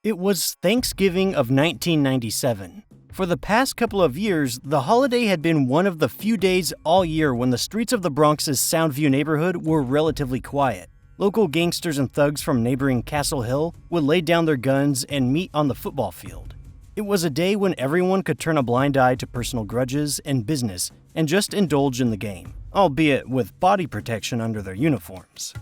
It was Thanksgiving of 1997. For the past couple of years, the holiday had been one of the few days all year when the streets of the Bronx's Soundview neighborhood were relatively quiet. Local gangsters and thugs from neighboring Castle Hill would lay down their guns and meet on the football field. It was a day when everyone could turn a blind eye to personal grudges and business and just indulge in the game, albeit with body protection under their uniforms.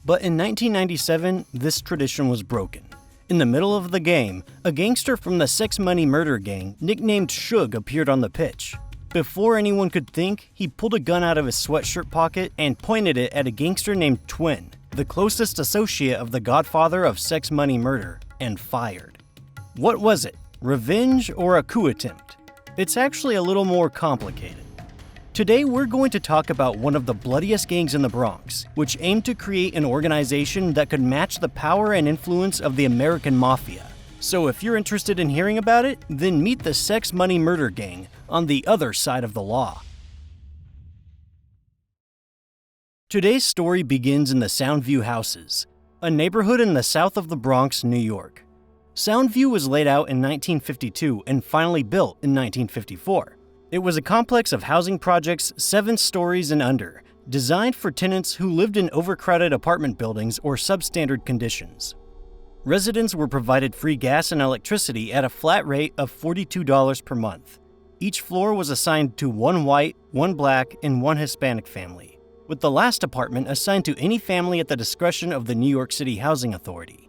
But in 1997, this tradition was broken. In the middle of the game, a gangster from the Sex Money Murder gang, nicknamed Suge, appeared on the pitch. Before anyone could think, he pulled a gun out of his sweatshirt pocket and pointed it at a gangster named Twin, the closest associate of the godfather of Sex Money Murder, and fired. What was it? Revenge or a coup attempt? It's actually a little more complicated. Today we're going to talk about one of the bloodiest gangs in the Bronx, which aimed to create an organization that could match the power and influence of the American Mafia. So if you're interested in hearing about it, then meet the Sex Money Murder gang on the other side of the law. Today's story begins in the Soundview Houses, a neighborhood in the south of the Bronx, New York. Soundview was laid out in 1952 and finally built in 1954. It was a complex of housing projects 7 stories and under, designed for tenants who lived in overcrowded apartment buildings or substandard conditions. Residents were provided free gas and electricity at a flat rate of $42 per month. Each floor was assigned to 1 white, 1 black, and 1 Hispanic family, with the last apartment assigned to any family at the discretion of the New York City Housing Authority.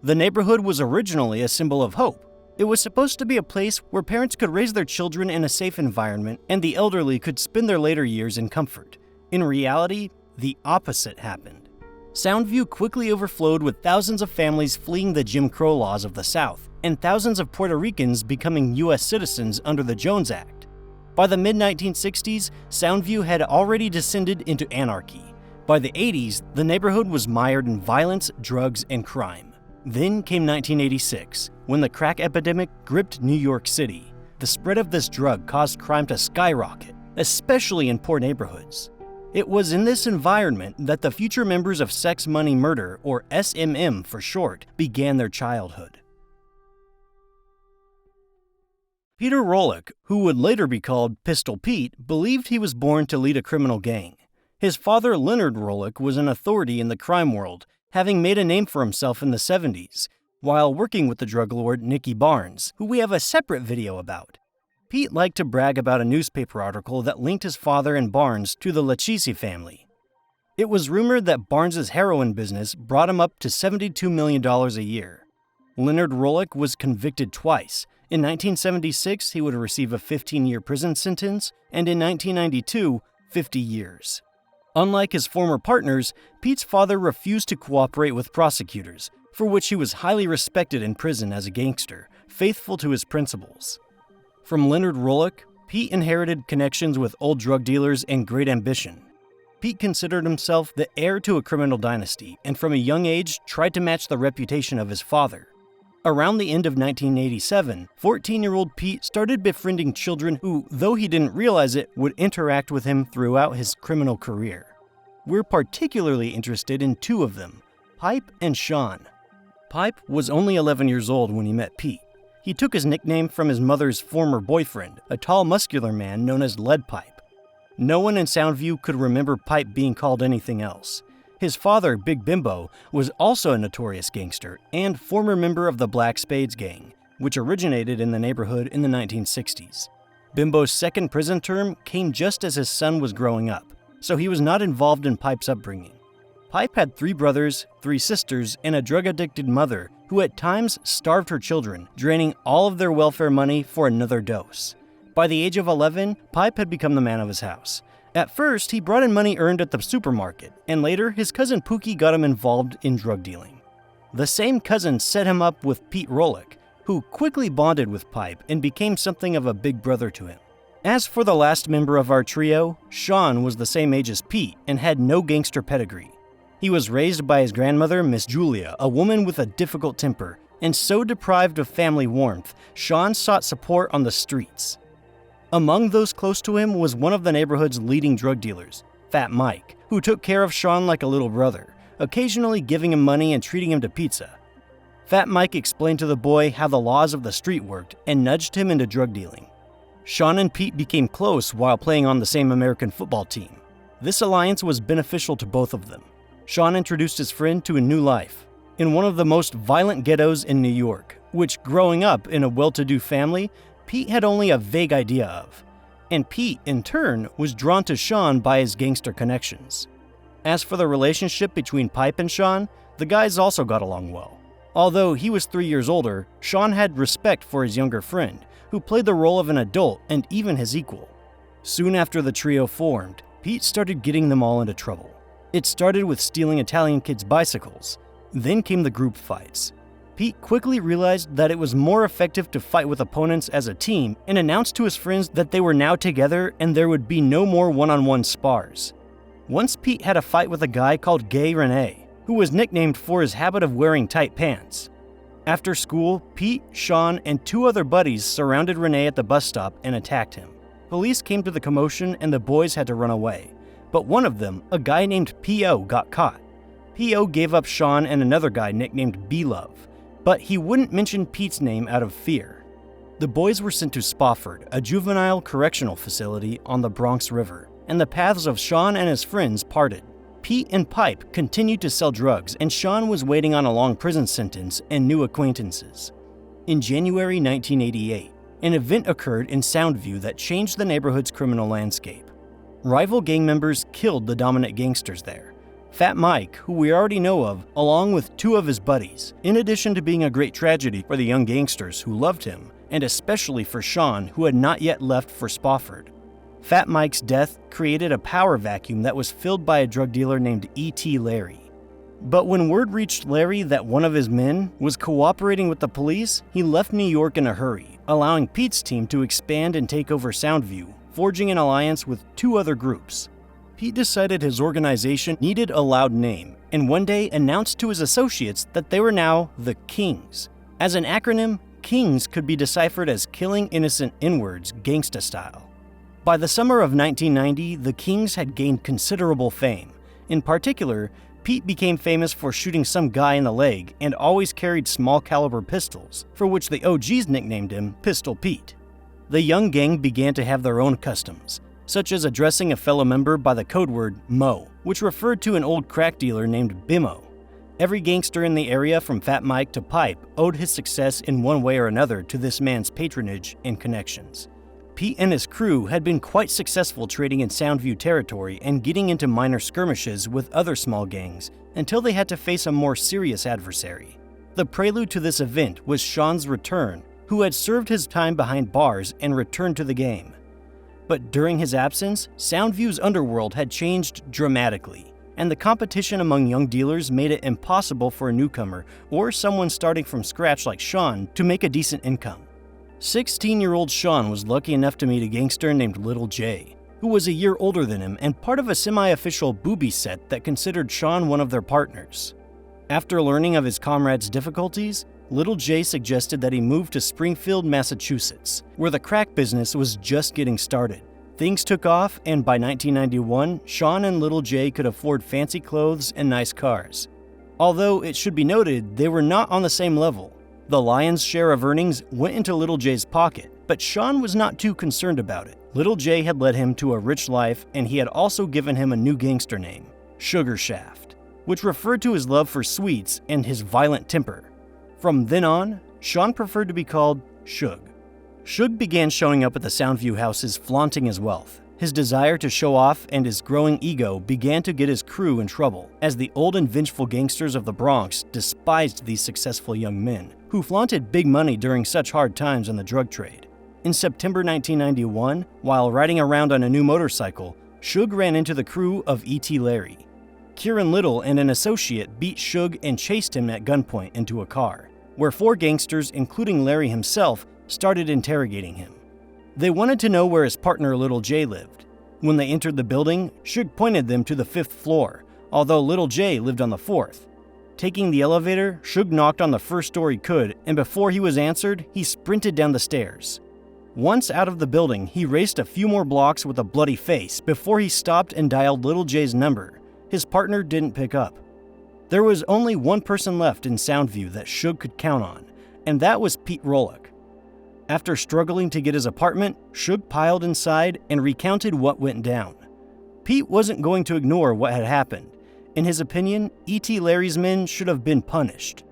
The neighborhood was originally a symbol of hope. It was supposed to be a place where parents could raise their children in a safe environment and the elderly could spend their later years in comfort. In reality, the opposite happened. Soundview quickly overflowed with thousands of families fleeing the Jim Crow laws of the South and thousands of Puerto Ricans becoming U.S. citizens under the Jones Act. By the mid-1960s, Soundview had already descended into anarchy. By the 80s, the neighborhood was mired in violence, drugs, and crime. Then came 1986, when the crack epidemic gripped New York City. The spread of this drug caused crime to skyrocket, especially in poor neighborhoods. It was in this environment that the future members of Sex Money Murder, or SMM for short, began their childhood. Peter Rollack, who would later be called Pistol Pete, believed he was born to lead a criminal gang. His father, Leonard Rollack, was an authority in the crime world, having made a name for himself in the 70s, while working with the drug lord Nicky Barnes, who we have a separate video about. Pete liked to brag about a newspaper article that linked his father and Barnes to the Lachisi family. It was rumored that Barnes's heroin business brought him up to $72 million a year. Leonard Rollack was convicted twice. In 1976, he would receive a 15-year prison sentence, and in 1992, 50 years. Unlike his former partners, Pete's father refused to cooperate with prosecutors, for which he was highly respected in prison as a gangster, faithful to his principles. From Leonard Rollack, Pete inherited connections with old drug dealers and great ambition. Pete considered himself the heir to a criminal dynasty, and from a young age tried to match the reputation of his father. Around the end of 1987, 14-year-old Pete started befriending children who, though he didn't realize it, would interact with him throughout his criminal career. We're particularly interested in 2 of them, Pipe and Sean. Pipe was only 11 years old when he met Pete. He took his nickname from his mother's former boyfriend, a tall, muscular man known as Lead Pipe. No one in Soundview could remember Pipe being called anything else. His father, Big Bimbo, was also a notorious gangster and former member of the Black Spades gang, which originated in the neighborhood in the 1960s. Bimbo's second prison term came just as his son was growing up, so he was not involved in Pipe's upbringing. Pipe had 3 brothers, 3 sisters, and a drug-addicted mother who at times starved her children, draining all of their welfare money for another dose. By the age of 11, Pipe had become the man of his house. At first, he brought in money earned at the supermarket, and later his cousin Pookie got him involved in drug dealing. The same cousin set him up with Pete Rollack, who quickly bonded with Pipe and became something of a big brother to him. As for the last member of our trio, Sean was the same age as Pete and had no gangster pedigree. He was raised by his grandmother, Miss Julia, a woman with a difficult temper, and so deprived of family warmth, Sean sought support on the streets. Among those close to him was one of the neighborhood's leading drug dealers, Fat Mike, who took care of Sean like a little brother, occasionally giving him money and treating him to pizza. Fat Mike explained to the boy how the laws of the street worked and nudged him into drug dealing. Sean and Pete became close while playing on the same American football team. This alliance was beneficial to both of them. Sean introduced his friend to a new life in one of the most violent ghettos in New York, which, growing up in a well-to-do family, Pete had only a vague idea of. And Pete, in turn, was drawn to Sean by his gangster connections. As for the relationship between Pipe and Sean, the guys also got along well. Although he was 3 years older, Sean had respect for his younger friend, who played the role of an adult and even his equal. Soon after the trio formed, Pete started getting them all into trouble. It started with stealing Italian kids' bicycles. Then came the group fights. Pete quickly realized that it was more effective to fight with opponents as a team and announced to his friends that they were now together and there would be no more one-on-one spars. Once Pete had a fight with a guy called Gay Rene, who was nicknamed for his habit of wearing tight pants. After school, Pete, Sean, and 2 other buddies surrounded Rene at the bus stop and attacked him. Police came to the commotion and the boys had to run away. But one of them, a guy named P.O., got caught. P.O. gave up Sean and another guy nicknamed B-Love, but he wouldn't mention Pete's name out of fear. The boys were sent to Spofford, a juvenile correctional facility on the Bronx River, and the paths of Sean and his friends parted. Pete and Pipe continued to sell drugs, and Sean was waiting on a long prison sentence and new acquaintances. In January 1988, an event occurred in Soundview that changed the neighborhood's criminal landscape. Rival gang members killed the dominant gangsters there. Fat Mike, who we already know of, along with 2 of his buddies, in addition to being a great tragedy for the young gangsters who loved him, and especially for Sean, who had not yet left for Spofford. Fat Mike's death created a power vacuum that was filled by a drug dealer named E.T. Larry. But when word reached Larry that one of his men was cooperating with the police, he left New York in a hurry, allowing Pete's team to expand and take over Soundview, forging an alliance with 2 other groups. Pete decided his organization needed a loud name, and one day announced to his associates that they were now the Kings. As an acronym, Kings could be deciphered as killing innocent N-words gangsta style. By the summer of 1990, the Kings had gained considerable fame. In particular, Pete became famous for shooting some guy in the leg and always carried small caliber pistols, for which the OGs nicknamed him Pistol Pete. The young gang began to have their own customs, such as addressing a fellow member by the code word Mo, which referred to an old crack dealer named Bimmo. Every gangster in the area from Fat Mike to Pipe owed his success in one way or another to this man's patronage and connections. Pete and his crew had been quite successful trading in Soundview territory and getting into minor skirmishes with other small gangs until they had to face a more serious adversary. The prelude to this event was Sean's return, who had served his time behind bars and returned to the game. But during his absence, Soundview's underworld had changed dramatically, and the competition among young dealers made it impossible for a newcomer or someone starting from scratch like Sean to make a decent income. 16-year-old Sean was lucky enough to meet a gangster named Little J, who was a year older than him and part of a semi-official booby set that considered Sean one of their partners. After learning of his comrade's difficulties, Little J suggested that he move to Springfield, Massachusetts, where the crack business was just getting started. Things took off, and by 1991, Sean and Little J could afford fancy clothes and nice cars. Although it should be noted, they were not on the same level. The lion's share of earnings went into Little J's pocket, but Sean was not too concerned about it. Little J had led him to a rich life, and he had also given him a new gangster name, Sugar Shaft, which referred to his love for sweets and his violent temper. From then on, Sean preferred to be called Suge. Suge began showing up at the Soundview houses flaunting his wealth. His desire to show off and his growing ego began to get his crew in trouble, as the old and vengeful gangsters of the Bronx despised these successful young men, who flaunted big money during such hard times in the drug trade. In September 1991, while riding around on a new motorcycle, Suge ran into the crew of E.T. Larry. Kieran Little and an associate beat Suge and chased him at gunpoint into a car, where 4 gangsters, including Larry himself, started interrogating him. They wanted to know where his partner Little J lived. When they entered the building, Suge pointed them to the 5th floor, although Little J lived on the 4th. Taking the elevator, Suge knocked on the first door he could, and before he was answered, he sprinted down the stairs. Once out of the building, he raced a few more blocks with a bloody face before he stopped and dialed Little J's number. His partner didn't pick up. There was only one person left in Soundview that Suge could count on, and that was Pete Rollack. After struggling to get his apartment, Suge piled inside and recounted what went down. Pete wasn't going to ignore what had happened. In his opinion, E.T. Larry's men should have been punished.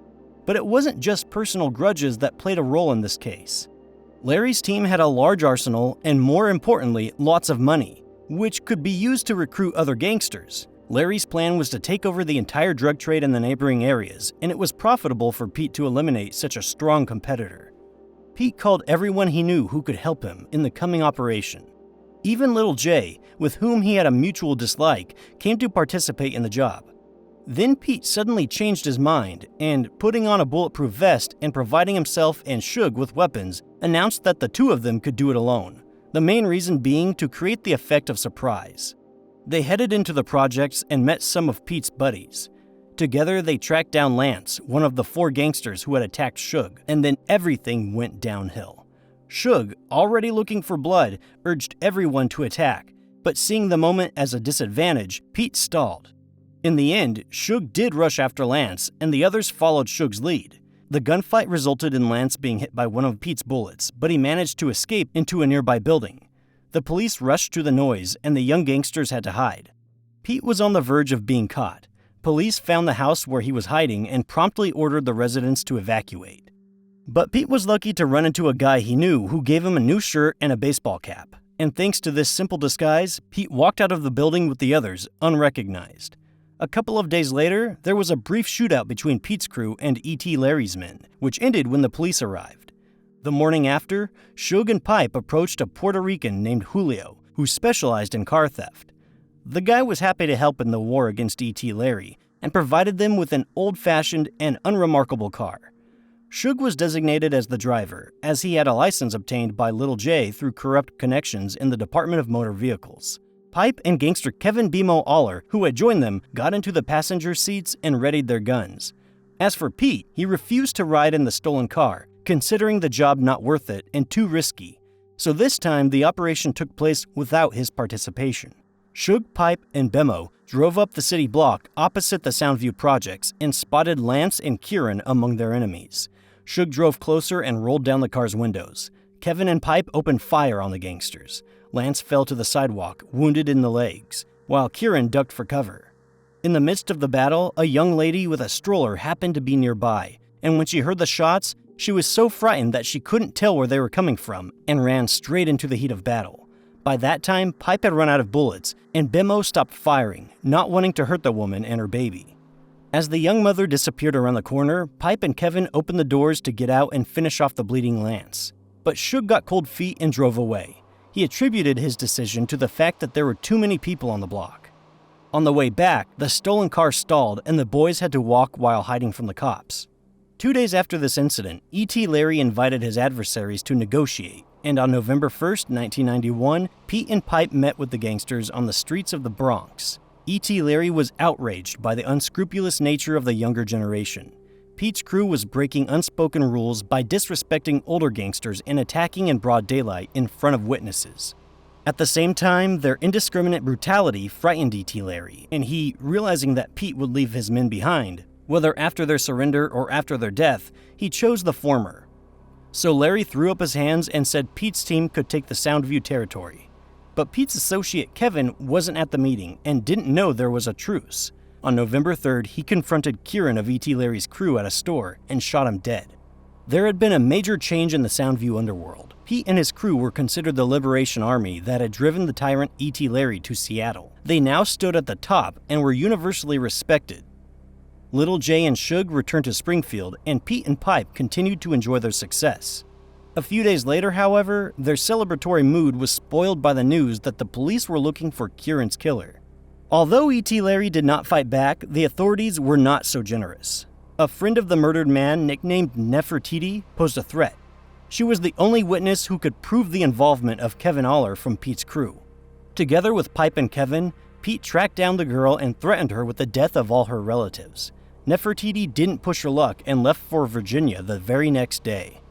But it wasn't just personal grudges that played a role in this case. Larry's team had a large arsenal and, more importantly, lots of money, which could be used to recruit other gangsters. Larry's plan was to take over the entire drug trade in the neighboring areas, and it was profitable for Pete to eliminate such a strong competitor. Pete called everyone he knew who could help him in the coming operation. Even Little J, with whom he had a mutual dislike, came to participate in the job. Then Pete suddenly changed his mind and, putting on a bulletproof vest and providing himself and Suge with weapons, announced that the two of them could do it alone, the main reason being to create the effect of surprise. They headed into the projects and met some of Pete's buddies. Together, they tracked down Lance, one of the 4 gangsters who had attacked Suge, and then everything went downhill. Suge, already looking for blood, urged everyone to attack, but seeing the moment as a disadvantage, Pete stalled. In the end, Suge did rush after Lance, and the others followed Suge's lead. The gunfight resulted in Lance being hit by one of Pete's bullets, but he managed to escape into a nearby building. The police rushed to the noise, and the young gangsters had to hide. Pete was on the verge of being caught. Police found the house where he was hiding and promptly ordered the residents to evacuate. But Pete was lucky to run into a guy he knew who gave him a new shirt and a baseball cap. And thanks to this simple disguise, Pete walked out of the building with the others, unrecognized. A couple of days later, there was a brief shootout between Pete's crew and E.T. Larry's men, which ended when the police arrived. The morning after, Suge and Pipe approached a Puerto Rican named Julio, who specialized in car theft. The guy was happy to help in the war against E.T. Larry and provided them with an old-fashioned and unremarkable car. Suge was designated as the driver, as he had a license obtained by Little J through corrupt connections in the Department of Motor Vehicles. Pipe and gangster Kevin Bimo Aller, who had joined them, got into the passenger seats and readied their guns. As for Pete, he refused to ride in the stolen car, considering the job not worth it and too risky. So this time, the operation took place without his participation. Suge, Pipe, and Bemo drove up the city block opposite the Soundview projects and spotted Lance and Kieran among their enemies. Suge drove closer and rolled down the car's windows. Kevin and Pipe opened fire on the gangsters. Lance fell to the sidewalk, wounded in the legs, while Kieran ducked for cover. In the midst of the battle, a young lady with a stroller happened to be nearby, and when she heard the shots, she was so frightened that she couldn't tell where they were coming from and ran straight into the heat of battle. By that time, Pipe had run out of bullets, and Bemo stopped firing, not wanting to hurt the woman and her baby. As the young mother disappeared around the corner, Pipe and Kevin opened the doors to get out and finish off the bleeding Lance. But Suge got cold feet and drove away. He attributed his decision to the fact that there were too many people on the block. On the way back, the stolen car stalled and the boys had to walk while hiding from the cops. 2 days after this incident, E.T. Larry invited his adversaries to negotiate, and on November 1st, 1991, Pete and Pipe met with the gangsters on the streets of the Bronx. E.T. Larry was outraged by the unscrupulous nature of the younger generation. Pete's crew was breaking unspoken rules by disrespecting older gangsters and attacking in broad daylight in front of witnesses. At the same time, their indiscriminate brutality frightened E.T. Larry, and he, realizing that Pete would leave his men behind, whether after their surrender or after their death, he chose the former. So Larry threw up his hands and said Pete's team could take the Soundview territory. But Pete's associate Kevin wasn't at the meeting and didn't know there was a truce. On November 3rd, he confronted Kieran of E.T. Larry's crew at a store and shot him dead. There had been a major change in the Soundview underworld. Pete and his crew were considered the Liberation Army that had driven the tyrant E.T. Larry to Seattle. They now stood at the top and were universally respected. Little J and Suge returned to Springfield, and Pete and Pipe continued to enjoy their success. A few days later, however, their celebratory mood was spoiled by the news that the police were looking for Kieran's killer. Although E.T. Larry did not fight back, the authorities were not so generous. A friend of the murdered man, nicknamed Nefertiti, posed a threat. She was the only witness who could prove the involvement of Kevin Aller from Pete's crew. Together with Pipe and Kevin, Pete tracked down the girl and threatened her with the death of all her relatives. Nefertiti didn't push her luck and left for Virginia the very next day.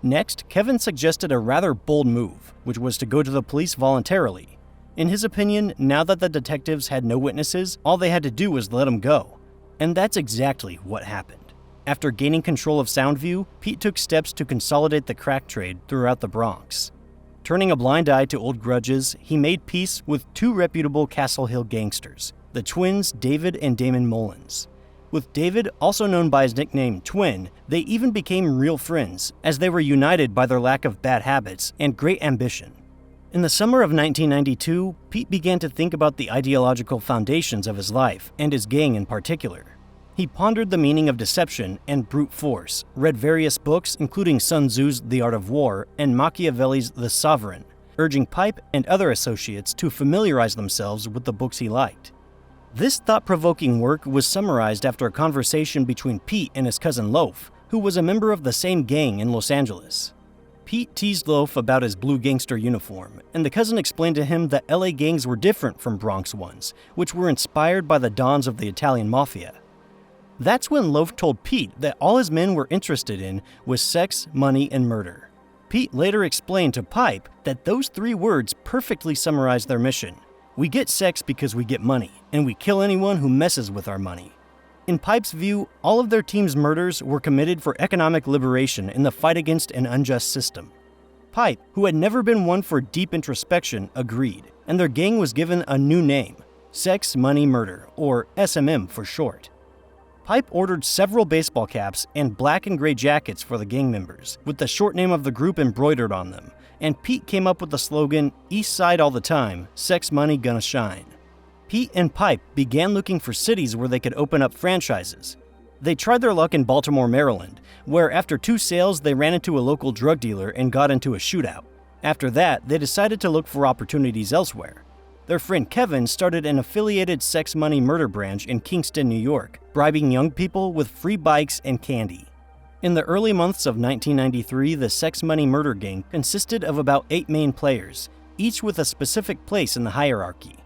Next, Kevin suggested a rather bold move, which was to go to the police voluntarily. In his opinion, now that the detectives had no witnesses, all they had to do was let him go. And that's exactly what happened. After gaining control of Soundview, Pete took steps to consolidate the crack trade throughout the Bronx. Turning a blind eye to old grudges, he made peace with two reputable Castle Hill gangsters, the twins David and Damon Mullins. With David, also known by his nickname Twin, they even became real friends, as they were united by their lack of bad habits and great ambition. In the summer of 1992, Pete began to think about the ideological foundations of his life, and his gang in particular. He pondered the meaning of deception and brute force, read various books including Sun Tzu's The Art of War and Machiavelli's The Sovereign, urging Pipe and other associates to familiarize themselves with the books he liked. This thought-provoking work was summarized after a conversation between Pete and his cousin Loaf, who was a member of the same gang in Los Angeles. Pete teased Loaf about his blue gangster uniform, and the cousin explained to him that LA gangs were different from Bronx ones, which were inspired by the dons of the Italian Mafia. That's when Loaf told Pete that all his men were interested in was sex, money, and murder. Pete later explained to Pipe that those three words perfectly summarize their mission. We get sex because we get money, and we kill anyone who messes with our money. In Pipe's view, all of their team's murders were committed for economic liberation in the fight against an unjust system. Pipe, who had never been one for deep introspection, agreed, and their gang was given a new name, Sex, Money, Murder, or SMM for short. Pipe ordered several baseball caps and black and gray jackets for the gang members, with the short name of the group embroidered on them, and Pete came up with the slogan, East Side all the time, sex money gonna shine. Pete and Pipe began looking for cities where they could open up franchises. They tried their luck in Baltimore, Maryland, where after 2 sales they ran into a local drug dealer and got into a shootout. After that, they decided to look for opportunities elsewhere. Their friend Kevin started an affiliated sex money murder branch in Kingston, New York, bribing young people with free bikes and candy. In the early months of 1993, the sex money murder gang consisted of about 8 main players, each with a specific place in the hierarchy.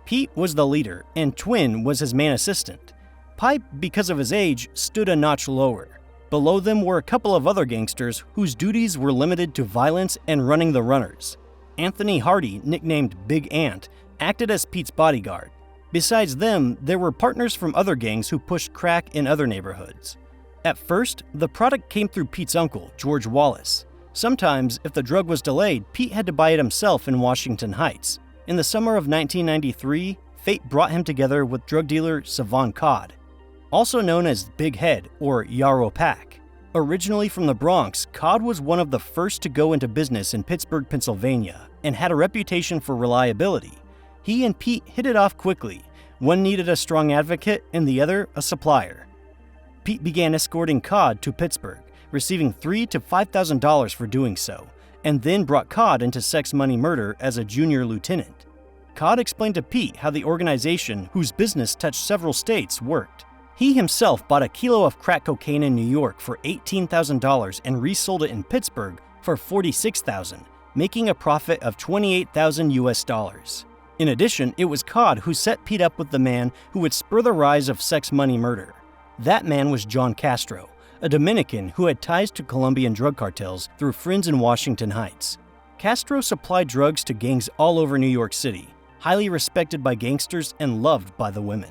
Pete was the leader, and Twin was his main assistant. Pipe, because of his age, stood a notch lower. Below them were a couple of other gangsters whose duties were limited to violence and running the runners. Anthony Hardy, nicknamed Big Ant, acted as Pete's bodyguard. Besides them, there were partners from other gangs who pushed crack in other neighborhoods. At first, the product came through Pete's uncle, George Wallace. Sometimes, if the drug was delayed, Pete had to buy it himself in Washington Heights. In the summer of 1993, fate brought him together with drug dealer Savon Codd, also known as Big Head or Yarrow Pack. Originally from the Bronx, Codd was one of the first to go into business in Pittsburgh, Pennsylvania, and had a reputation for reliability. He and Pete hit it off quickly. One needed a strong advocate and the other a supplier. Pete began escorting Codd to Pittsburgh, receiving $3,000 to $5,000 for doing so, and then brought Codd into Sex Money Murder as a junior lieutenant. Codd explained to Pete how the organization, whose business touched several states, worked. He himself bought a kilo of crack cocaine in New York for $18,000 and resold it in Pittsburgh for $46,000, making a profit of $28,000 US. In addition, it was Codd who set Pete up with the man who would spur the rise of sex money murder. That man was John Castro, a Dominican who had ties to Colombian drug cartels through friends in Washington Heights. Castro supplied drugs to gangs all over New York City, highly respected by gangsters and loved by the women.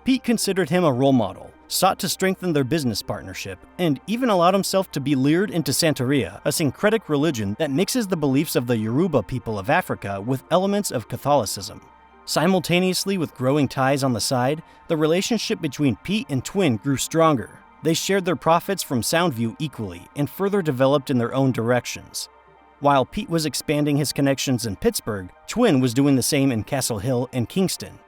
Pete considered him a role model, sought to strengthen their business partnership, and even allowed himself to be lured into Santeria, a syncretic religion that mixes the beliefs of the Yoruba people of Africa with elements of Catholicism. Simultaneously with growing ties on the side, the relationship between Pete and Twin grew stronger. They shared their profits from Soundview equally and further developed in their own directions. While Pete was expanding his connections in Pittsburgh, Twin was doing the same in Castle Hill and Kingston.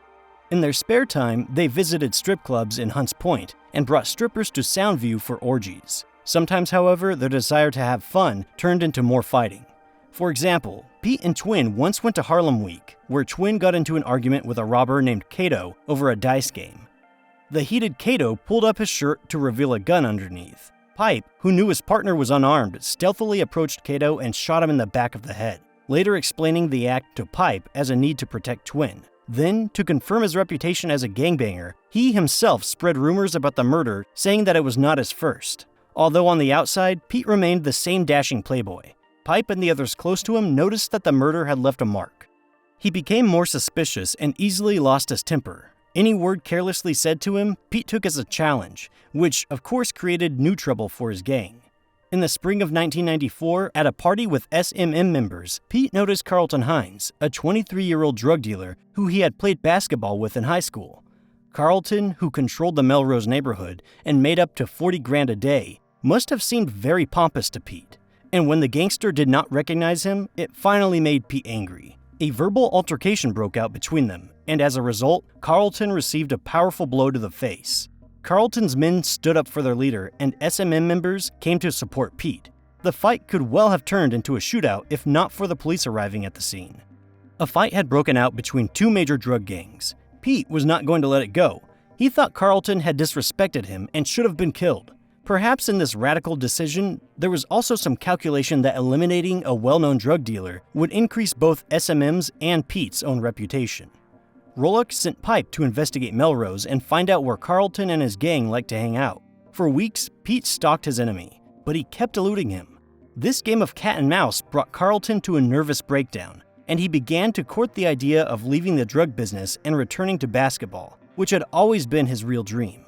In their spare time, they visited strip clubs in Hunts Point and brought strippers to Soundview for orgies. Sometimes, however, their desire to have fun turned into more fighting. For example, Pete and Twin once went to Harlem Week, where Twin got into an argument with a robber named Cato over a dice game. The heated Cato pulled up his shirt to reveal a gun underneath. Pipe, who knew his partner was unarmed, stealthily approached Cato and shot him in the back of the head, later explaining the act to Pipe as a need to protect Twin. Then, to confirm his reputation as a gangbanger, he himself spread rumors about the murder, saying that it was not his first. Although on the outside, Pete remained the same dashing playboy. Pipe and the others close to him noticed that the murder had left a mark. He became more suspicious and easily lost his temper. Any word carelessly said to him, Pete took as a challenge, which of course created new trouble for his gang. In the spring of 1994, at a party with SMM members, Pete noticed Carlton Hines, a 23-year-old drug dealer who he had played basketball with in high school. Carlton, who controlled the Melrose neighborhood and made up to $40,000 a day, must have seemed very pompous to Pete. And when the gangster did not recognize him, it finally made Pete angry. A verbal altercation broke out between them, and as a result, Carlton received a powerful blow to the face. Carlton's men stood up for their leader, and SMM members came to support Pete. The fight could well have turned into a shootout if not for the police arriving at the scene. A fight had broken out between two major drug gangs. Pete was not going to let it go. He thought Carlton had disrespected him and should have been killed. Perhaps in this radical decision, there was also some calculation that eliminating a well-known drug dealer would increase both SMM's and Pete's own reputation. Rollack sent Pipe to investigate Melrose and find out where Carlton and his gang liked to hang out. For weeks, Pete stalked his enemy, but he kept eluding him. This game of cat and mouse brought Carlton to a nervous breakdown, and he began to court the idea of leaving the drug business and returning to basketball, which had always been his real dream.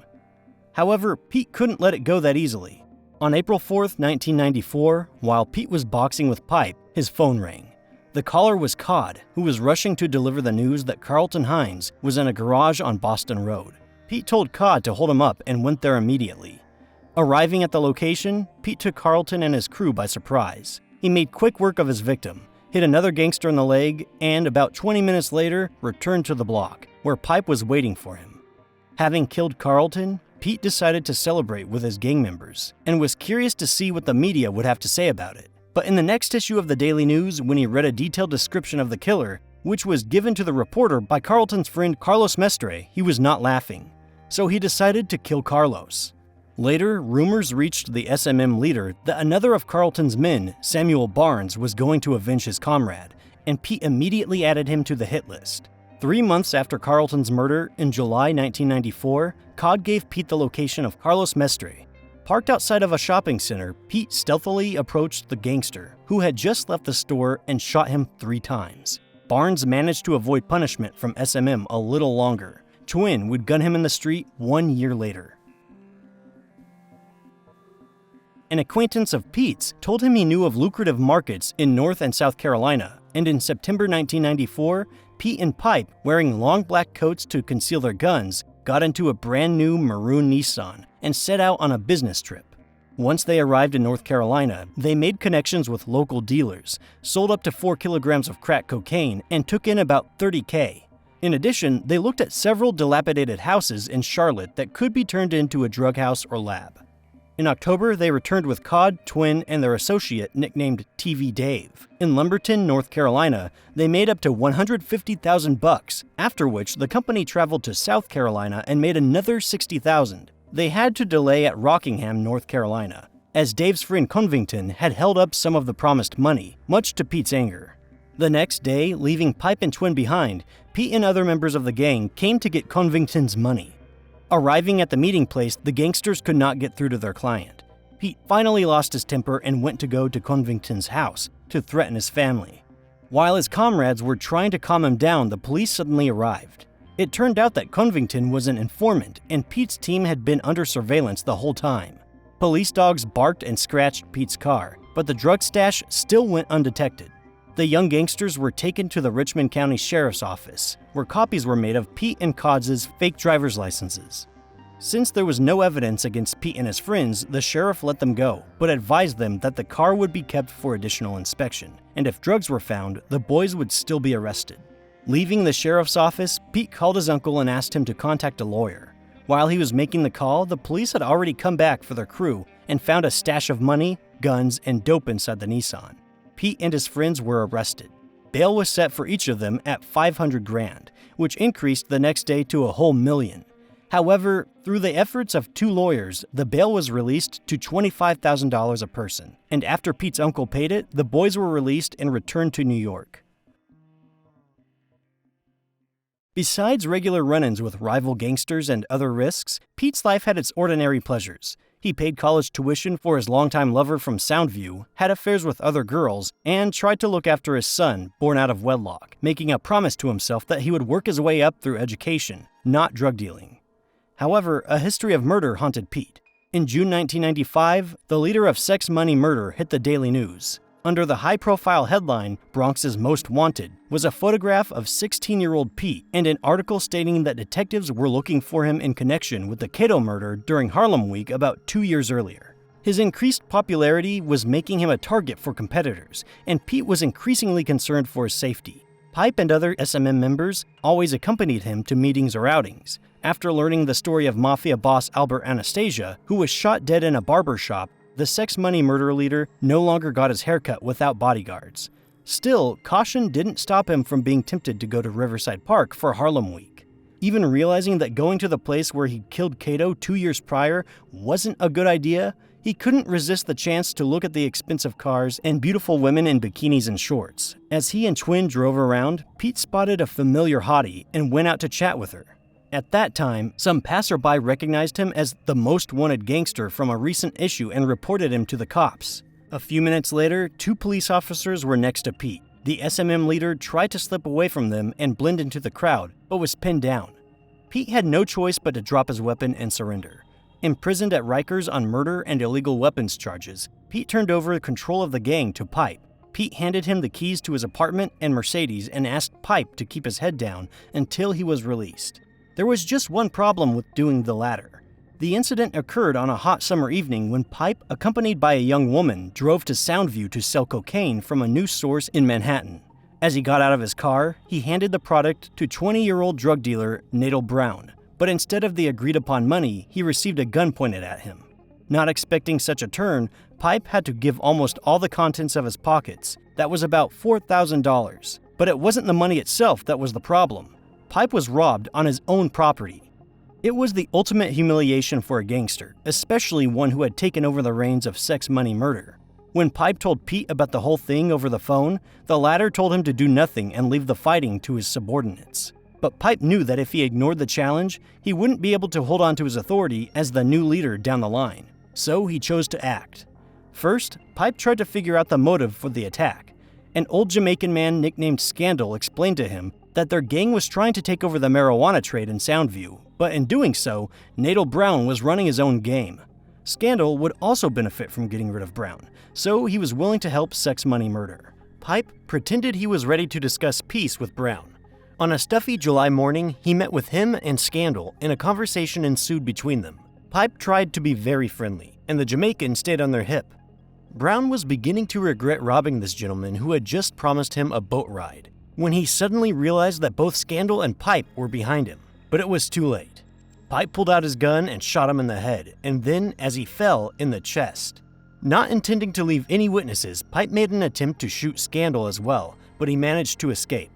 However, Pete couldn't let it go that easily. On April 4th, 1994, while Pete was boxing with Pipe, his phone rang. The caller was Cod, who was rushing to deliver the news that Carlton Hines was in a garage on Boston Road. Pete told Cod to hold him up and went there immediately. Arriving at the location, Pete took Carlton and his crew by surprise. He made quick work of his victim, hit another gangster in the leg, and about 20 minutes later, returned to the block, where Pipe was waiting for him. Having killed Carlton, Pete decided to celebrate with his gang members, and was curious to see what the media would have to say about it. But in the next issue of the Daily News, when he read a detailed description of the killer, which was given to the reporter by Carlton's friend Carlos Mestre, he was not laughing. So he decided to kill Carlos. Later, rumors reached the SMM leader that another of Carlton's men, Samuel Barnes, was going to avenge his comrade, and Pete immediately added him to the hit list. 3 months after Carlton's murder, in July 1994, Cod gave Pete the location of Carlos Mestre. Parked outside of a shopping center, Pete stealthily approached the gangster, who had just left the store, and shot him 3 times. Barnes managed to avoid punishment from SMM a little longer. Twin would gun him in the street 1 year later. An acquaintance of Pete's told him he knew of lucrative markets in North and South Carolina, and in September 1994, Pete and Pipe, wearing long black coats to conceal their guns, got into a brand new maroon Nissan and set out on a business trip. Once they arrived in North Carolina, they made connections with local dealers, sold up to 4 kilograms of crack cocaine, and took in about $30,000. In addition, they looked at several dilapidated houses in Charlotte that could be turned into a drug house or lab. In October, they returned with Cod, Twin, and their associate nicknamed TV Dave. In Lumberton, North Carolina, they made up to $150,000, after which the company traveled to South Carolina and made another $60,000. They had to delay at Rockingham, North Carolina, as Dave's friend Covington had held up some of the promised money, much to Pete's anger. The next day, leaving Pipe and Twin behind, Pete and other members of the gang came to get Covington's money. Arriving at the meeting place, the gangsters could not get through to their client. Pete finally lost his temper and went to go to Covington's house to threaten his family. While his comrades were trying to calm him down, the police suddenly arrived. It turned out that Covington was an informant, and Pete's team had been under surveillance the whole time. Police dogs barked and scratched Pete's car, but the drug stash still went undetected. The young gangsters were taken to the Richmond County Sheriff's Office, where copies were made of Pete and Cod's fake driver's licenses. Since there was no evidence against Pete and his friends, the sheriff let them go, but advised them that the car would be kept for additional inspection, and if drugs were found, the boys would still be arrested. Leaving the sheriff's office, Pete called his uncle and asked him to contact a lawyer. While he was making the call, the police had already come back for their crew and found a stash of money, guns, and dope inside the Nissan. Pete and his friends were arrested. Bail was set for each of them at $500,000, which increased the next day to a whole $1 million. However, through the efforts of 2 lawyers, the bail was released to $25,000 a person, and after Pete's uncle paid it, the boys were released and returned to New York. Besides regular run-ins with rival gangsters and other risks, Pete's life had its ordinary pleasures. He paid college tuition for his longtime lover from Soundview, had affairs with other girls, and tried to look after his son, born out of wedlock, making a promise to himself that he would work his way up through education, not drug dealing. However, a history of murder haunted Pete. In June 1995, the leader of Sex Money Murder hit the Daily News. Under the high-profile headline, Bronx's Most Wanted, was a photograph of 16-year-old Pete and an article stating that detectives were looking for him in connection with the Cato murder during Harlem Week about 2 years earlier. His increased popularity was making him a target for competitors, and Pete was increasingly concerned for his safety. Pipe and other SMM members always accompanied him to meetings or outings. After learning the story of Mafia boss Albert Anastasia, who was shot dead in a barber shop, the Sex Money Murder leader no longer got his haircut without bodyguards. Still, caution didn't stop him from being tempted to go to Riverside Park for Harlem Week. Even realizing that going to the place where he killed Cato 2 years prior wasn't a good idea, he couldn't resist the chance to look at the expensive cars and beautiful women in bikinis and shorts. As he and Twin drove around, Pete spotted a familiar hottie and went out to chat with her. At that time, some passerby recognized him as the most wanted gangster from a recent issue and reported him to the cops. A few minutes later, 2 police officers were next to Pete. The SMM leader tried to slip away from them and blend into the crowd, but was pinned down. Pete had no choice but to drop his weapon and surrender. Imprisoned at Rikers on murder and illegal weapons charges, Pete turned over control of the gang to Pipe. Pete handed him the keys to his apartment and Mercedes and asked Pipe to keep his head down until he was released. There was just one problem with doing the latter. The incident occurred on a hot summer evening when Pipe, accompanied by a young woman, drove to Soundview to sell cocaine from a news source in Manhattan. As he got out of his car, he handed the product to 20-year-old drug dealer Nadel Brown, but instead of the agreed-upon money, he received a gun pointed at him. Not expecting such a turn, Pipe had to give almost all the contents of his pockets. That was about $4,000. But it wasn't the money itself that was the problem. Pipe was robbed on his own property. It was the ultimate humiliation for a gangster, especially one who had taken over the reins of Sex Money Murder. When Pipe told Pete about the whole thing over the phone, the latter told him to do nothing and leave the fighting to his subordinates. But Pipe knew that if he ignored the challenge, he wouldn't be able to hold on to his authority as the new leader down the line. So he chose to act. First, Pipe tried to figure out the motive for the attack. An old Jamaican man nicknamed Scandal explained to him that their gang was trying to take over the marijuana trade in Soundview, but in doing so, Nadel Brown was running his own game. Scandal would also benefit from getting rid of Brown, so he was willing to help Sex Money Murder. Pipe pretended he was ready to discuss peace with Brown. On a stuffy July morning, he met with him and Scandal, and a conversation ensued between them. Pipe tried to be very friendly, and the Jamaican stayed on their hip. Brown was beginning to regret robbing this gentleman who had just promised him a boat ride, when he suddenly realized that both Scandal and Pipe were behind him. But it was too late. Pipe pulled out his gun and shot him in the head, and then, as he fell, in the chest. Not intending to leave any witnesses, Pipe made an attempt to shoot Scandal as well, but he managed to escape.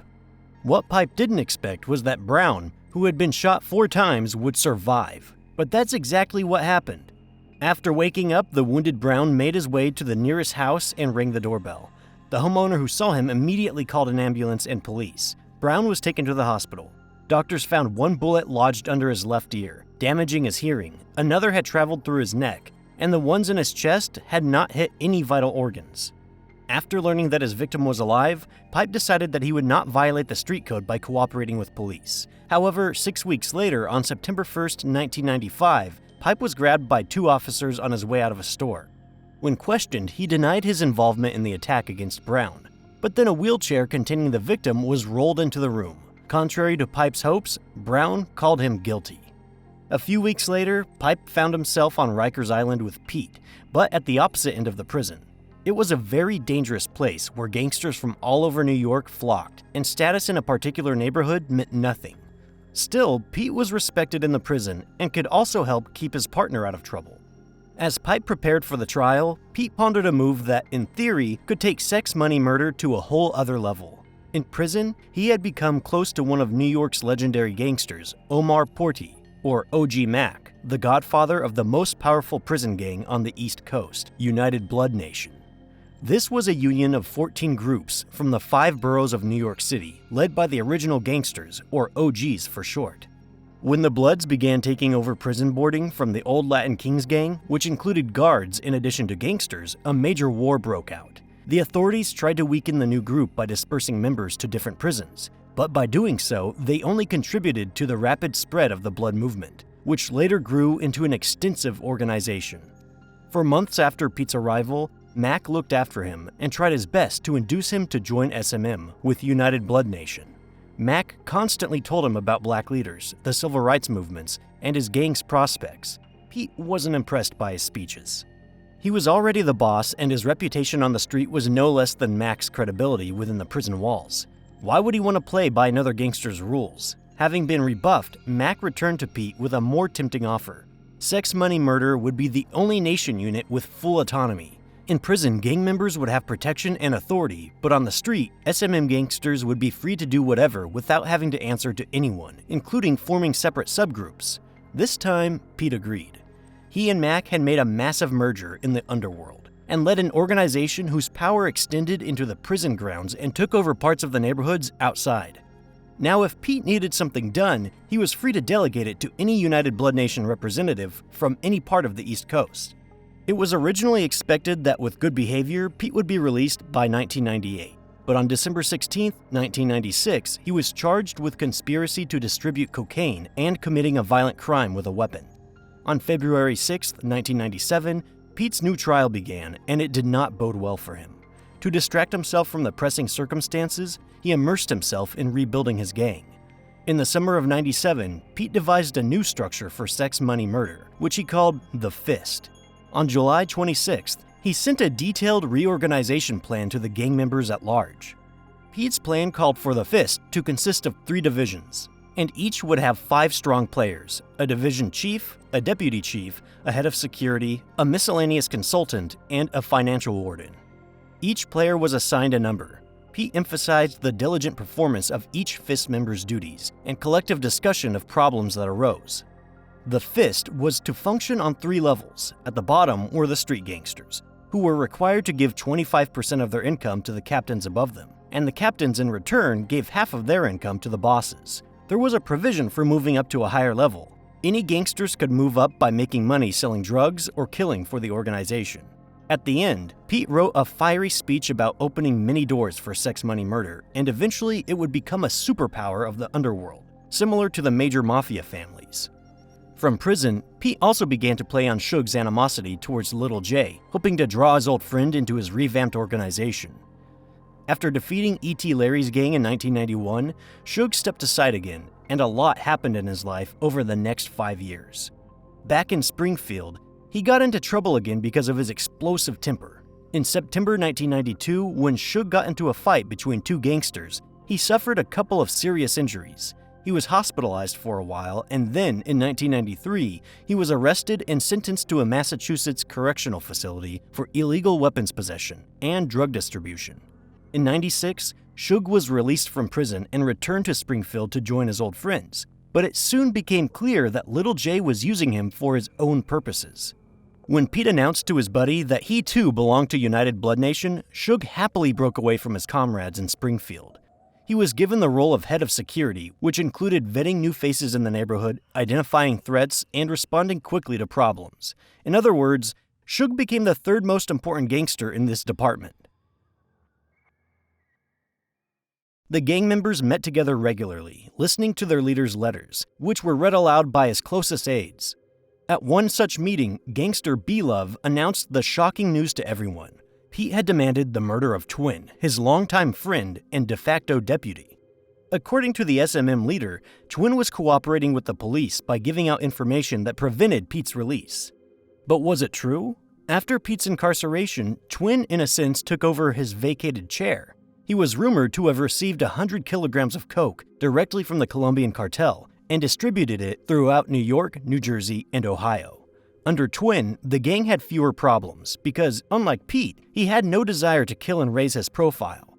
What Pipe didn't expect was that Brown, who had been shot 4 times, would survive. But that's exactly what happened. After waking up, the wounded Brown made his way to the nearest house and rang the doorbell. The homeowner who saw him immediately called an ambulance and police. Brown was taken to the hospital. Doctors found 1 bullet lodged under his left ear, damaging his hearing. Another had traveled through his neck, and the ones in his chest had not hit any vital organs. After learning that his victim was alive, Pipe decided that he would not violate the street code by cooperating with police. However, 6 weeks later, on September 1st, 1995, Pipe was grabbed by 2 officers on his way out of a store. When questioned, he denied his involvement in the attack against Brown. But then a wheelchair containing the victim was rolled into the room. Contrary to Pipe's hopes, Brown called him guilty. A few weeks later, Pipe found himself on Rikers Island with Pete, but at the opposite end of the prison. It was a very dangerous place where gangsters from all over New York flocked, and status in a particular neighborhood meant nothing. Still, Pete was respected in the prison and could also help keep his partner out of trouble. As Pipe prepared for the trial, Pete pondered a move that, in theory, could take Sex Money Murder to a whole other level. In prison, he had become close to one of New York's legendary gangsters, Omar Porty, or OG Mac, the godfather of the most powerful prison gang on the East Coast, United Blood Nation. This was a union of 14 groups from the 5 boroughs of New York City, led by the original gangsters, or OGs for short. When the Bloods began taking over prison boarding from the old Latin Kings gang, which included guards in addition to gangsters, a major war broke out. The authorities tried to weaken the new group by dispersing members to different prisons, but by doing so, they only contributed to the rapid spread of the Blood movement, which later grew into an extensive organization. For months after Pete's arrival, Mac looked after him and tried his best to induce him to join SMM with United Blood Nation. Mac constantly told him about black leaders, the civil rights movements, and his gang's prospects. Pete wasn't impressed by his speeches. He was already the boss, and his reputation on the street was no less than Mac's credibility within the prison walls. Why would he want to play by another gangster's rules? Having been rebuffed, Mac returned to Pete with a more tempting offer. Sex Money Murder would be the only nation unit with full autonomy. In prison, gang members would have protection and authority, but on the street, SMM gangsters would be free to do whatever without having to answer to anyone, including forming separate subgroups. This time, Pete agreed. He and Mac had made a massive merger in the underworld and led an organization whose power extended into the prison grounds and took over parts of the neighborhoods outside. Now, if Pete needed something done, he was free to delegate it to any United Blood Nation representative from any part of the East Coast. It was originally expected that with good behavior, Pete would be released by 1998. But on December 16, 1996, he was charged with conspiracy to distribute cocaine and committing a violent crime with a weapon. On February 6, 1997, Pete's new trial began, and it did not bode well for him. To distract himself from the pressing circumstances, he immersed himself in rebuilding his gang. In the summer of '97, Pete devised a new structure for Sex Money Murder, which he called the Fist. On July 26th, he sent a detailed reorganization plan to the gang members at large. Pete's plan called for the Fist to consist of 3 divisions, and each would have 5 strong players: a division chief, a deputy chief, a head of security, a miscellaneous consultant, and a financial warden. Each player was assigned a number. Pete emphasized the diligent performance of each Fist member's duties and collective discussion of problems that arose. The Fist was to function on 3 levels. At the bottom were the street gangsters, who were required to give 25% of their income to the captains above them, and the captains in return gave half of their income to the bosses. There was a provision for moving up to a higher level. Any gangsters could move up by making money selling drugs or killing for the organization. At the end, Pete wrote a fiery speech about opening many doors for Sex Money Murder, and eventually it would become a superpower of the underworld, similar to the major mafia families. From prison, Pete also began to play on Suge's animosity towards Little J, hoping to draw his old friend into his revamped organization. After defeating E.T. Larry's gang in 1991, Suge stepped aside again, and a lot happened in his life over the next 5 years. Back in Springfield, he got into trouble again because of his explosive temper. In September 1992, when Suge got into a fight between 2 gangsters, he suffered a couple of serious injuries. He was hospitalized for a while, and then, in 1993, he was arrested and sentenced to a Massachusetts correctional facility for illegal weapons possession and drug distribution. In '96, Suge was released from prison and returned to Springfield to join his old friends, but it soon became clear that Little J was using him for his own purposes. When Pete announced to his buddy that he too belonged to United Blood Nation, Suge happily broke away from his comrades in Springfield. He was given the role of head of security, which included vetting new faces in the neighborhood, identifying threats, and responding quickly to problems. In other words, Suge became the 3rd most important gangster in this department. The gang members met together regularly, listening to their leader's letters, which were read aloud by his closest aides. At one such meeting, gangster B-Love announced the shocking news to everyone. Pete had demanded the murder of Twin, his longtime friend and de facto deputy. According to the SMM leader, Twin was cooperating with the police by giving out information that prevented Pete's release. But was it true? After Pete's incarceration, Twin in a sense took over his vacated chair. He was rumored to have received 100 kilograms of coke directly from the Colombian cartel and distributed it throughout New York, New Jersey, and Ohio. Under Twin, the gang had fewer problems because, unlike Pete, he had no desire to kill and raise his profile.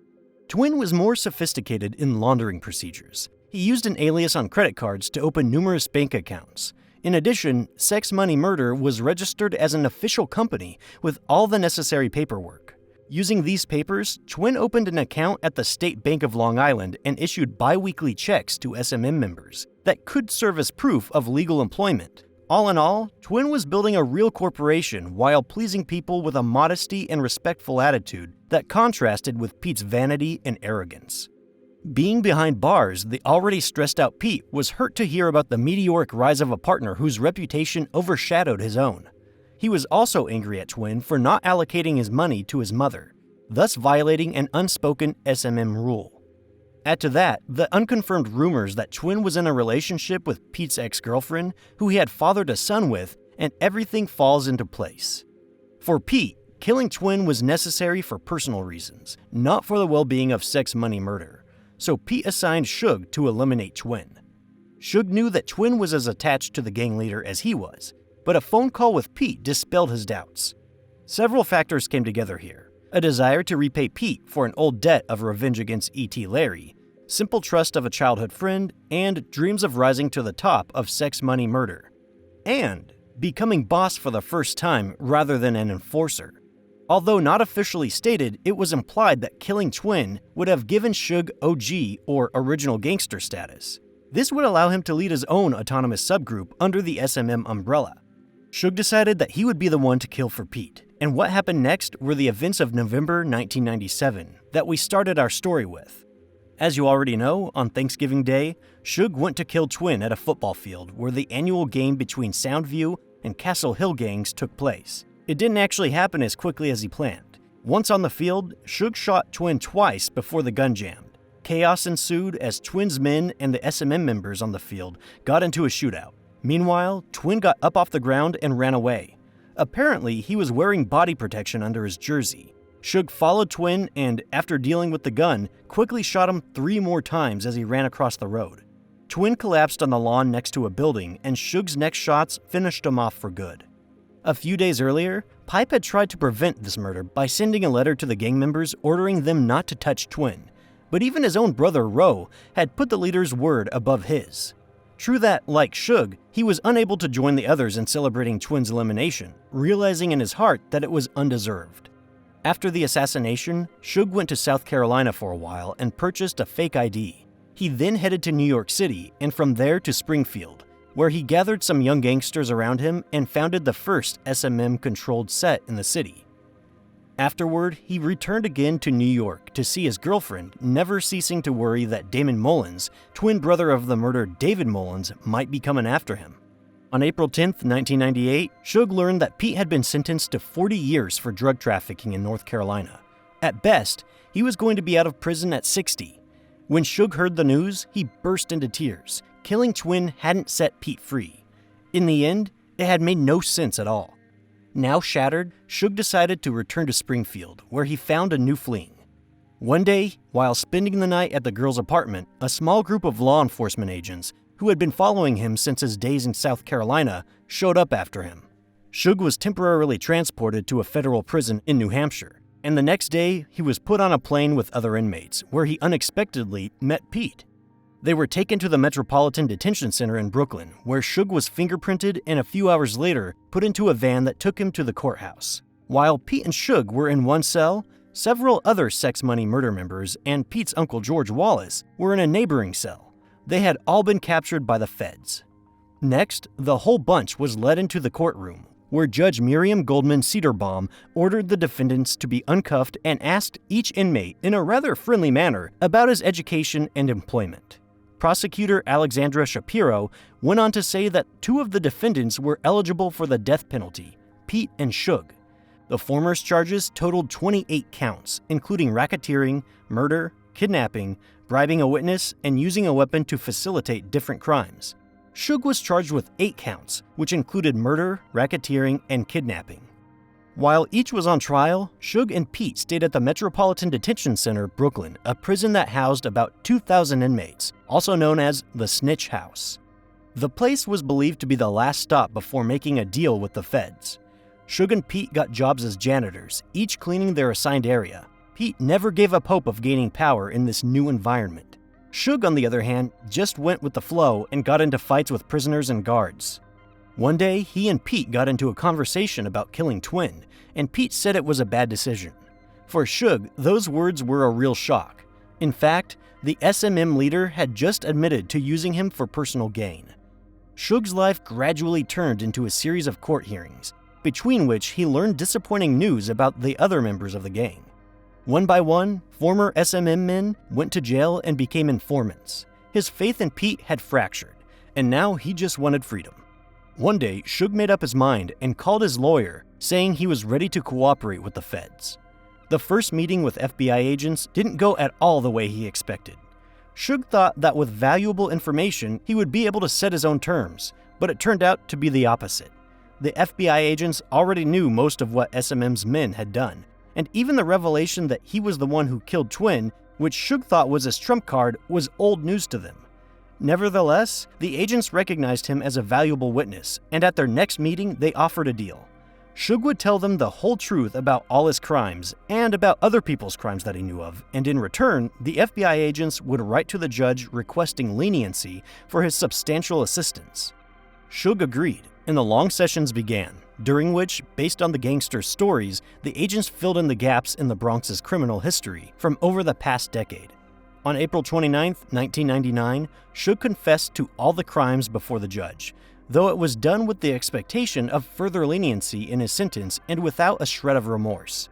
Twin was more sophisticated in laundering procedures. He used an alias on credit cards to open numerous bank accounts. In addition, Sex Money Murder was registered as an official company with all the necessary paperwork. Using these papers, Twin opened an account at the State Bank of Long Island and issued bi-weekly checks to SMM members. that could serve as proof of legal employment. All in all, Twin was building a real corporation while pleasing people with a modesty and respectful attitude that contrasted with Pete's vanity and arrogance. Being behind bars, the already stressed-out Pete was hurt to hear about the meteoric rise of a partner whose reputation overshadowed his own. He was also angry at Twin for not allocating his money to his mother, thus violating an unspoken SMM rule. Add to that the unconfirmed rumors that Twin was in a relationship with Pete's ex-girlfriend, who he had fathered a son with, and everything falls into place. For Pete, killing Twin was necessary for personal reasons, not for the well-being of sex money murder. So Pete assigned Suge to eliminate Twin. Suge knew that Twin was as attached to the gang leader as he was, but a phone call with Pete dispelled his doubts. Several factors came together here: a desire to repay Pete for an old debt of revenge against E.T. Larry, simple trust of a childhood friend, and dreams of rising to the top of sex money murder. And becoming boss for the first time rather than an enforcer. Although not officially stated, it was implied that killing Twin would have given Suge OG or original gangster status. This would allow him to lead his own autonomous subgroup under the SMM umbrella. Suge decided that he would be the one to kill for Pete, and what happened next were the events of November 1997 that we started our story with. As you already know, on Thanksgiving Day, Suge went to kill Twin at a football field where the annual game between Soundview and Castle Hill gangs took place. It didn't actually happen as quickly as he planned. Once on the field, Suge shot Twin twice before the gun jammed. Chaos ensued as Twin's men and the SMM members on the field got into a shootout. Meanwhile, Twin got up off the ground and ran away. Apparently, he was wearing body protection under his jersey. Suge followed Twin and, after dealing with the gun, quickly shot him 3 more times as he ran across the road. Twin collapsed on the lawn next to a building, and Suge's next shots finished him off for good. A few days earlier, Pipe had tried to prevent this murder by sending a letter to the gang members ordering them not to touch Twin, but even his own brother Ro had put the leader's word above his. True that, like Suge, he was unable to join the others in celebrating Twin's elimination, realizing in his heart that it was undeserved. After the assassination, Suge went to South Carolina for a while and purchased a fake ID. He then headed to New York City and from there to Springfield, where he gathered some young gangsters around him and founded the first SMM-controlled set in the city. Afterward, he returned again to New York to see his girlfriend, never ceasing to worry that Damon Mullins, twin brother of the murdered David Mullins, might be coming after him. On April 10, 1998, Suge learned that Pete had been sentenced to 40 years for drug trafficking in North Carolina. At best, he was going to be out of prison at 60. When Suge heard the news, he burst into tears. Killing Twin hadn't set Pete free. In the end, it had made no sense at all. Now shattered, Suge decided to return to Springfield, where he found a new fling. One day, while spending the night at the girl's apartment, a small group of law enforcement agents, who had been following him since his days in South Carolina, showed up after him. Suge was temporarily transported to a federal prison in New Hampshire, and the next day, he was put on a plane with other inmates, where he unexpectedly met Pete. They were taken to the Metropolitan Detention Center in Brooklyn, where Suge was fingerprinted and a few hours later put into a van that took him to the courthouse. While Pete and Suge were in one cell, several other Sex Money Murder members and Pete's uncle George Wallace were in a neighboring cell. They had all been captured by the feds. Next, the whole bunch was led into the courtroom, where Judge Miriam Goldman Cedarbaum ordered the defendants to be uncuffed and asked each inmate in a rather friendly manner about his education and employment. Prosecutor Alexandra Shapiro went on to say that 2 of the defendants were eligible for the death penalty, Pete and Suge. The former's charges totaled 28 counts, including racketeering, murder, kidnapping, bribing a witness, and using a weapon to facilitate different crimes. Suge was charged with 8 counts, which included murder, racketeering, and kidnapping. While each was on trial, Suge and Pete stayed at the Metropolitan Detention Center, Brooklyn, a prison that housed about 2,000 inmates, also known as the Snitch House. The place was believed to be the last stop before making a deal with the feds. Suge and Pete got jobs as janitors, each cleaning their assigned area. Pete never gave up hope of gaining power in this new environment. Suge, on the other hand, just went with the flow and got into fights with prisoners and guards. One day, he and Pete got into a conversation about killing Twin, and Pete said it was a bad decision. For Suge, those words were a real shock. In fact, the SMM leader had just admitted to using him for personal gain. Suge's life gradually turned into a series of court hearings, between which he learned disappointing news about the other members of the gang. One by one, former SMM men went to jail and became informants. His faith in Pete had fractured, and now he just wanted freedom. One day, Suge made up his mind and called his lawyer, saying he was ready to cooperate with the feds. The first meeting with FBI agents didn't go at all the way he expected. Suge thought that with valuable information, he would be able to set his own terms, but it turned out to be the opposite. The FBI agents already knew most of what SMM's men had done, and even the revelation that he was the one who killed Twin, which Suge thought was his trump card, was old news to them. Nevertheless, the agents recognized him as a valuable witness, and at their next meeting, they offered a deal. Suge would tell them the whole truth about all his crimes and about other people's crimes that he knew of, and in return, the FBI agents would write to the judge requesting leniency for his substantial assistance. Suge agreed, and the long sessions began, during which, based on the gangsters' stories, the agents filled in the gaps in the Bronx's criminal history from over the past decade. On April 29, 1999, Suge confessed to all the crimes before the judge, though it was done with the expectation of further leniency in his sentence and without a shred of remorse.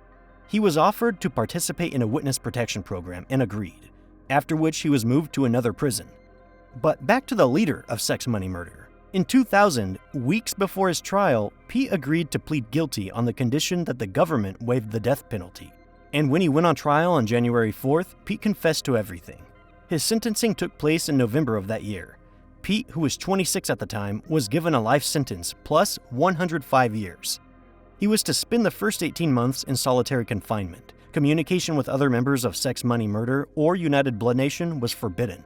He was offered to participate in a witness protection program and agreed, after which he was moved to another prison. But back to the leader of Sex Money Murder. In 2000, weeks before his trial, Pete agreed to plead guilty on the condition that the government waived the death penalty. And when he went on trial on January 4th, Pete confessed to everything. His sentencing took place in November of that year. Pete, who was 26 at the time, was given a life sentence plus 105 years. He was to spend the first 18 months in solitary confinement. Communication with other members of Sex Money Murder or United Blood Nation was forbidden.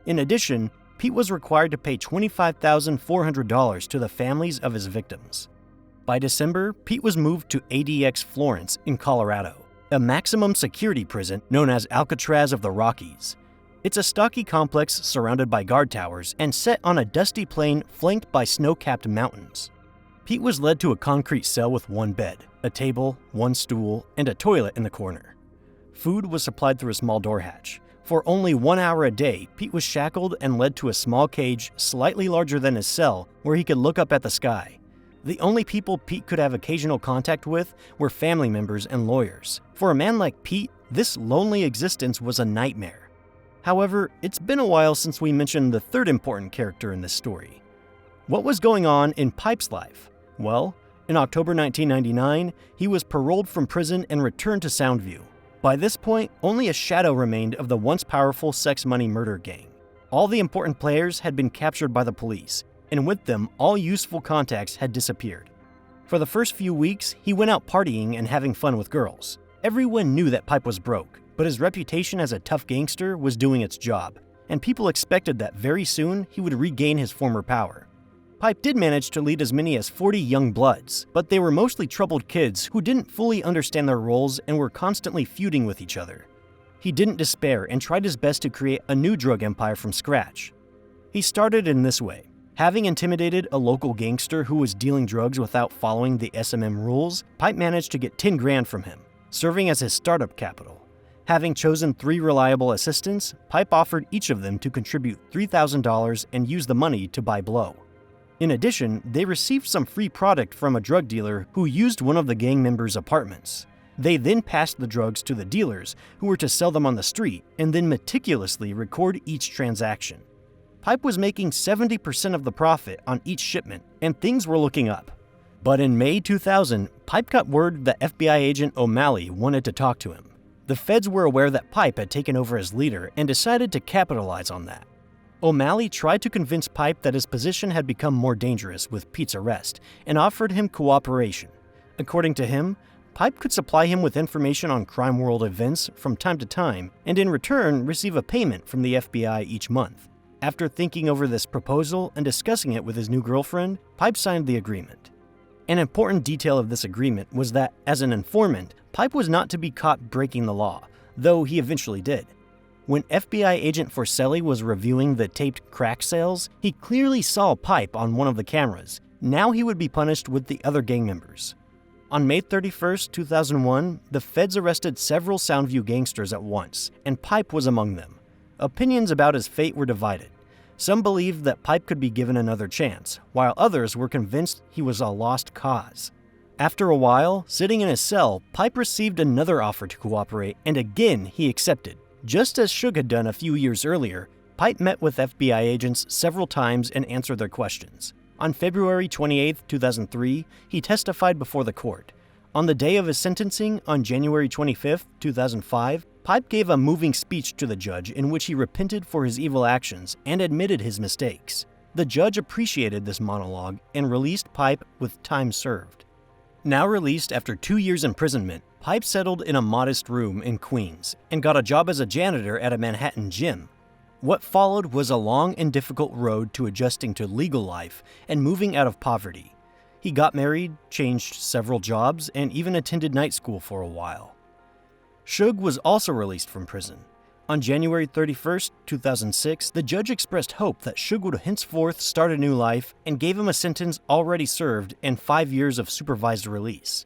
In addition, Pete was required to pay $25,400 to the families of his victims. By December, Pete was moved to ADX Florence in Colorado, a maximum security prison known as Alcatraz of the Rockies. It's a stocky complex surrounded by guard towers and set on a dusty plain flanked by snow-capped mountains. Pete was led to a concrete cell with one bed, a table, one stool, and a toilet in the corner. Food was supplied through a small door hatch. For only 1 hour a day, Pete was shackled and led to a small cage slightly larger than his cell where he could look up at the sky. The only people Pete could have occasional contact with were family members and lawyers. For a man like Pete, this lonely existence was a nightmare. However, it's been a while since we mentioned the third important character in this story. What was going on in Pipe's life? Well, in October 1999, he was paroled from prison and returned to Soundview. By this point, only a shadow remained of the once powerful Sex Money Murder gang. All the important players had been captured by the police, and with them, all useful contacts had disappeared. For the first few weeks, he went out partying and having fun with girls. Everyone knew that Pipe was broke, but his reputation as a tough gangster was doing its job, and people expected that very soon he would regain his former power. Pipe did manage to lead as many as 40 young bloods, but they were mostly troubled kids who didn't fully understand their roles and were constantly feuding with each other. He didn't despair and tried his best to create a new drug empire from scratch. He started in this way. Having intimidated a local gangster who was dealing drugs without following the SMM rules, Pipe managed to get 10 grand from him, serving as his startup capital. Having chosen 3 reliable assistants, Pipe offered each of them to contribute $3,000 and use the money to buy blow. In addition, they received some free product from a drug dealer who used one of the gang members' apartments. They then passed the drugs to the dealers, who were to sell them on the street, and then meticulously record each transaction. Pipe was making 70% of the profit on each shipment, and things were looking up. But in May 2000, Pipe got word that FBI agent O'Malley wanted to talk to him. The feds were aware that Pipe had taken over as leader and decided to capitalize on that. O'Malley tried to convince Pipe that his position had become more dangerous with Pete's arrest and offered him cooperation. According to him, Pipe could supply him with information on crime world events from time to time and in return receive a payment from the FBI each month. After thinking over this proposal and discussing it with his new girlfriend, Pipe signed the agreement. An important detail of this agreement was that, as an informant, Pipe was not to be caught breaking the law, though he eventually did. When FBI agent Forcelli was reviewing the taped crack sales, he clearly saw Pipe on one of the cameras. Now he would be punished with the other gang members. On May 31, 2001, the feds arrested several Soundview gangsters at once, and Pipe was among them. Opinions about his fate were divided. Some believed that Pipe could be given another chance, while others were convinced he was a lost cause. After a while, sitting in his cell, Pipe received another offer to cooperate, and again he accepted. Just as Suge had done a few years earlier, Pipe met with FBI agents several times and answered their questions. On February 28, 2003, he testified before the court. On the day of his sentencing, on January 25, 2005, Pipe gave a moving speech to the judge in which he repented for his evil actions and admitted his mistakes. The judge appreciated this monologue and released Pipe with time served. Now released after 2 years imprisonment, Pipe settled in a modest room in Queens and got a job as a janitor at a Manhattan gym. What followed was a long and difficult road to adjusting to legal life and moving out of poverty. He got married, changed several jobs, and even attended night school for a while. Suge was also released from prison. On January 31, 2006, the judge expressed hope that Suge would henceforth start a new life and gave him a sentence already served and 5 years of supervised release.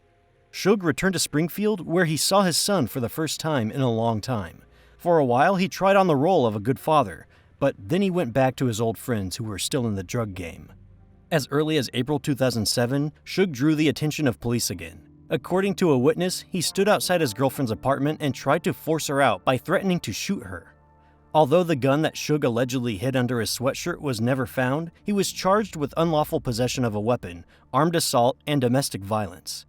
Suge returned to Springfield, where he saw his son for the first time in a long time. For a while, he tried on the role of a good father, but then he went back to his old friends who were still in the drug game. As early as April 2007, Suge drew the attention of police again. According to a witness, he stood outside his girlfriend's apartment and tried to force her out by threatening to shoot her. Although the gun that Suge allegedly hid under his sweatshirt was never found, he was charged with unlawful possession of a weapon, armed assault, and domestic violence.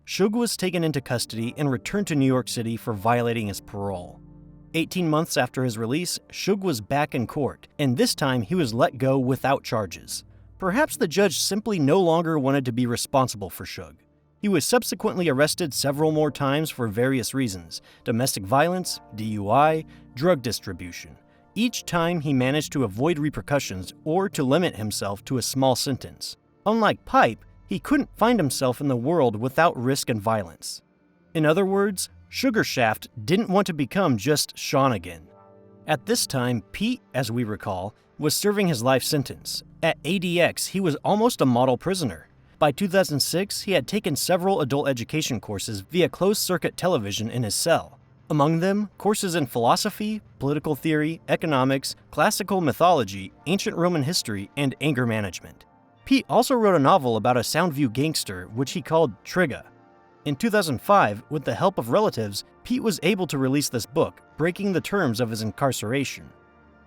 Suge was taken into custody and returned to New York City for violating his parole. 18 months after his release, Suge was back in court, and this time he was let go without charges. Perhaps the judge simply no longer wanted to be responsible for Suge. He was subsequently arrested several more times for various reasons: domestic violence, DUI, drug distribution. Each time he managed to avoid repercussions or to limit himself to a small sentence. Unlike Pipe, he couldn't find himself in the world without risk and violence. In other words, Sugar Shaft didn't want to become just Sean again. At this time, Pete, as we recall, was serving his life sentence. At ADX, he was almost a model prisoner. By 2006, he had taken several adult education courses via closed-circuit television in his cell. Among them, courses in philosophy, political theory, economics, classical mythology, ancient Roman history, and anger management. Pete also wrote a novel about a Soundview gangster, which he called Trigga. In 2005, with the help of relatives, Pete was able to release this book, breaking the terms of his incarceration.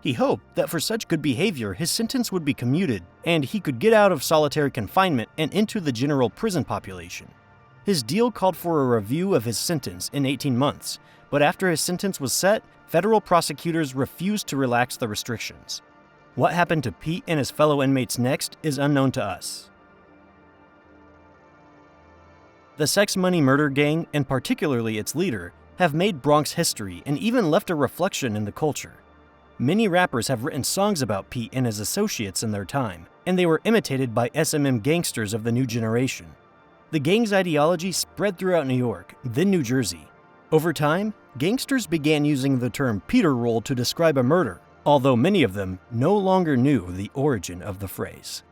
He hoped that for such good behavior, his sentence would be commuted, and he could get out of solitary confinement and into the general prison population. His deal called for a review of his sentence in 18 months, but after his sentence was set, federal prosecutors refused to relax the restrictions. What happened to Pete and his fellow inmates next is unknown to us. The Sex Money Murder Gang, and particularly its leader, have made Bronx history and even left a reflection in the culture. Many rappers have written songs about Pete and his associates in their time, and they were imitated by SMM gangsters of the new generation. The gang's ideology spread throughout New York, then New Jersey. Over time, gangsters began using the term Peter Roll to describe a murder, although many of them no longer knew the origin of the phrase.